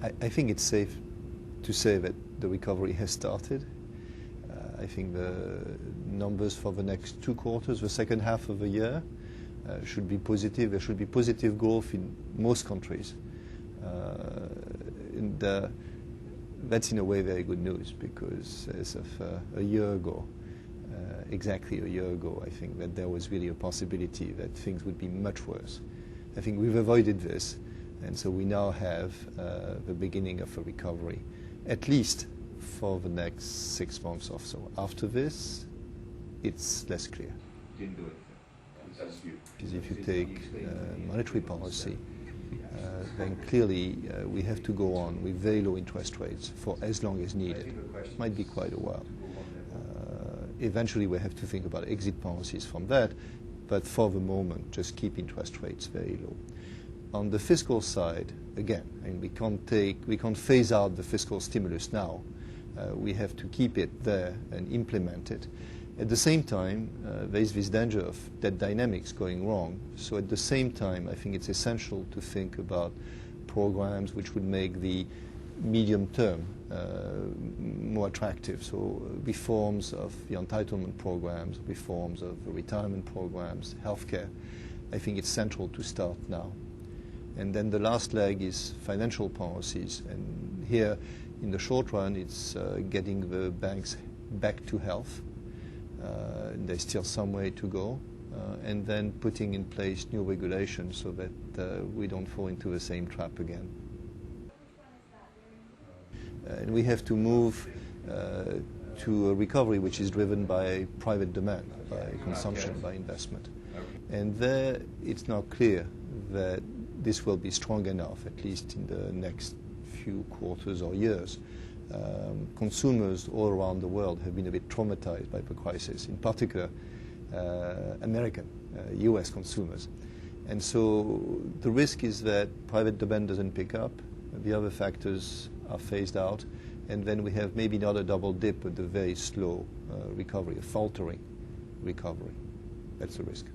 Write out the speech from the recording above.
I think it's safe to say that the recovery has started. I think the numbers for the next 2 quarters, the second half of the year, should be positive. There should be positive growth in most countries. That's in a way very good news, because as of a year ago, exactly a year ago, I think that there was really a possibility that things would be much worse. I think we've avoided this, and so we now have the beginning of a recovery, at least for the next 6 months or so. After this, it's less clear. Didn't do it. Because if you take monetary policy, then clearly we have to go on with very low interest rates for as long as needed. Might be quite a while. Eventually we have to think about exit policies from that, but for the moment just keep interest rates very low. On the fiscal side, again, I mean, we can't phase out the fiscal stimulus now. We have to keep it there and implement it. At the same time, there is this danger of debt dynamics going wrong. So at the same time, I think it's essential to think about programs which would make the medium term more attractive. So reforms of the entitlement programs, reforms of the retirement programs, healthcare. I think it's central to start now. And then the last leg is financial policies. And here, in the short run, it's getting the banks back to health. There's still some way to go, and then putting in place new regulations so that we don't fall into the same trap again. And we have to move to a recovery which is driven by private demand, by consumption, by investment. And there it's now clear that this will be strong enough, at least in the next few quarters or years. Consumers all around the world have been a bit traumatized by the crisis, in particular American, US consumers. And so the risk is that private demand doesn't pick up, the other factors are phased out, and then we have maybe not a double dip, but a very slow recovery, a faltering recovery. That's the risk.